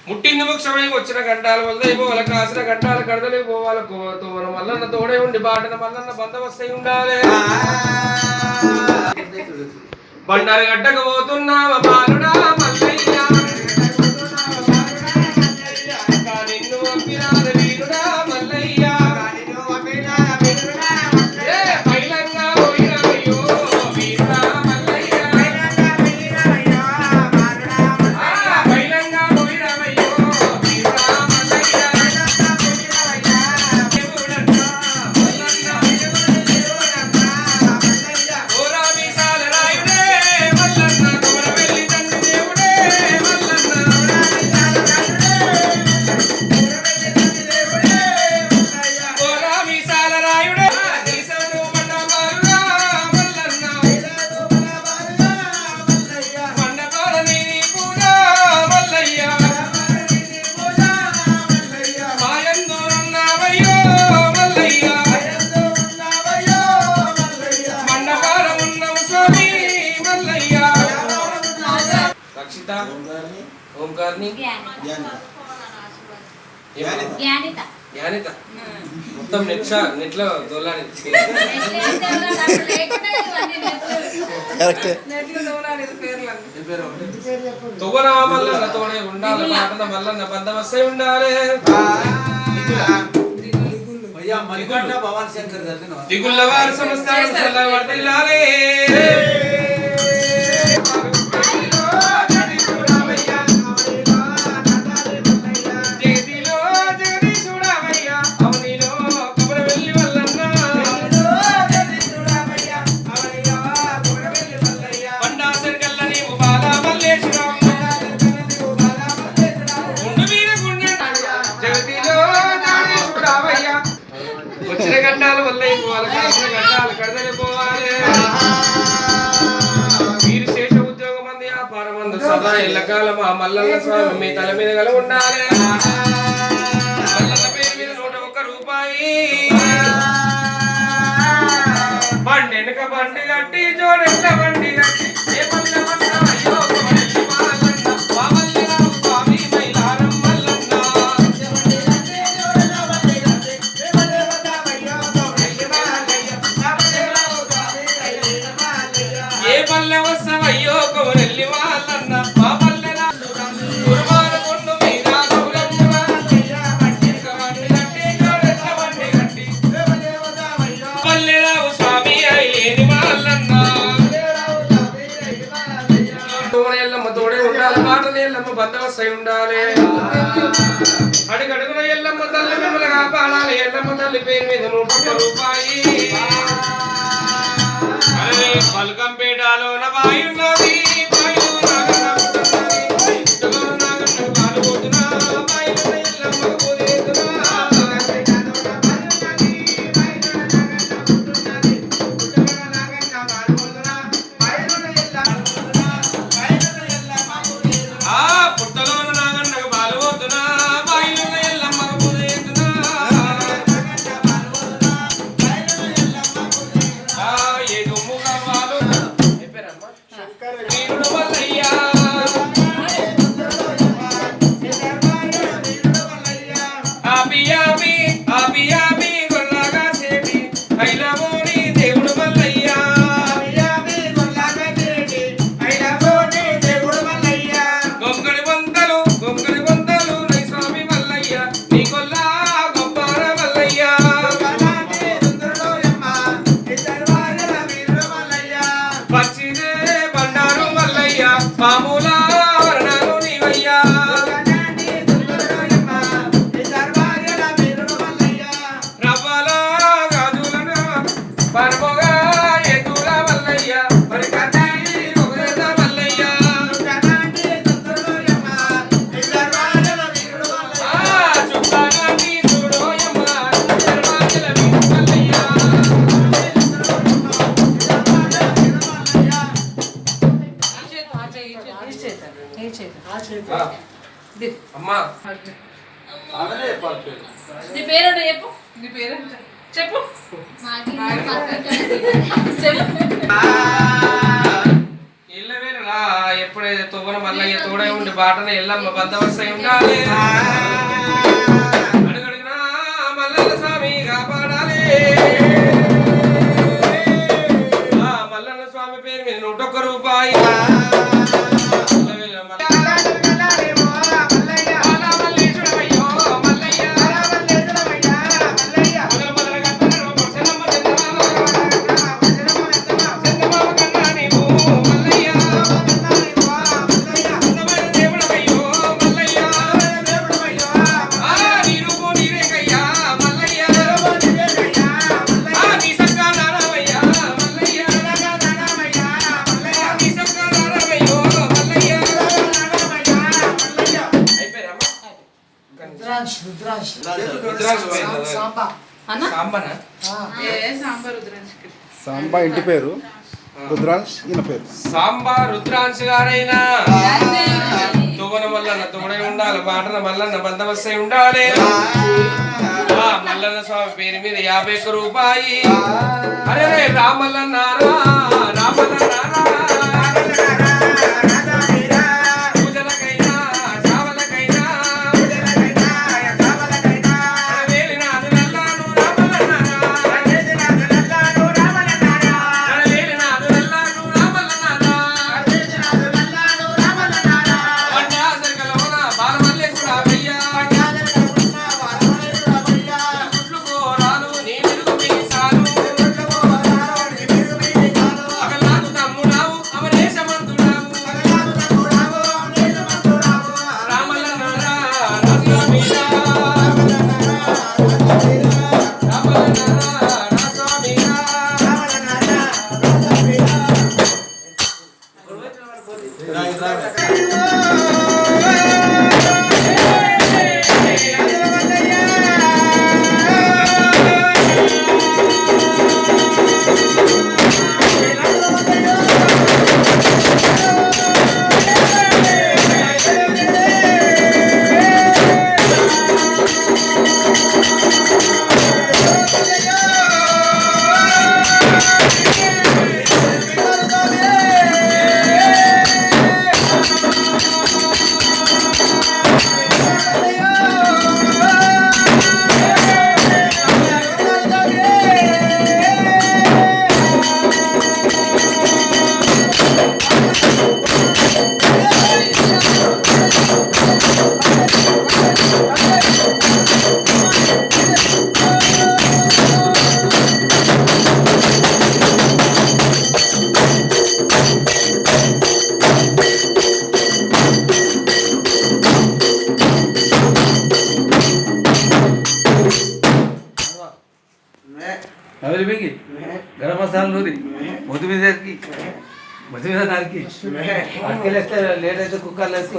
ముట్టింది ముక్షమై వచ్చిన గంటాల వల్ల పోవాల కాసిన గంటాల కడదలే పోవాలి తోన మల్లన్న తోడే ఉండి బాటన మల్లన్న బందవస్తై ఉండాలి బండారు గడ్డకు పోతున్నావ బాలుడా మల్లయ్య నిన్ను పంపినాద వీరుడా మల్లయ్య మొత్తం నెట్లో దొల్లాలి తొగరా మల్లన్న తోడే ఉండాలి మాటన మల్లన్న బందవస్తై ఉండాలి దిగుళ్ళ వారి సంస్థానం వర్దిల్లాలి వచ్చిన గంటాలు వల్ల గంటాలు కడదలి పోవాలి మీరు శేష ఉద్యోగం మంది వ్యాపారమందు సదా ఎల్లకాలం ఆ మల్లన్న స్వామి మీ తల మీద గల ఉండాలి మల్లన్న పేరు మీద 101 రూపాయి బండి వెనుక బండి కట్టి జోడెట్ల బండి కట్టి ఏ పల్లె అయ్యో బందవస్తై ఉండాలి అడుగడుగున ఎల్లమ్మ తల్లి మిమ్మల్ని కాపాడాలి ఎల్లమ్మ తల్లి పేరు మీద 101 రూపాయి పల్కంపేటలో వాయున్నది అమ్మా నీ పేరు చెప్పు నీ పేరు చెప్పు ఇళ్ళ వేరురా ఎప్పుడు రామరాజ తోవన మల్లయ్య తోడై ఉండి బాటన ఎల్లమ్మ బందవస్తై ఉండాలి అడుగడుగునా మల్లన్న స్వామి కాపాడాలి మల్లన్న స్వామి పేరు మీద 101 రూపాయి సాంబా ఇంటి పేరు రుద్రాంశ్ ఈయన పేరు సాంబా రుద్రాంశ్ గారైనా తువ్వన మల్లన్న తోడై ఉండాలి బాటన మల్లన్న బందవస్తై ఉండాలి మల్లన్న స్వామి పేరు మీద 51 రూపాయి అరే రామల్లన్నారా రామల్లన్నారా गरम मसाला नूरी मुद्दु మీద నరికి అక్కలేస్తే లేట్ అయితే కుక్కర్లు వేసుకో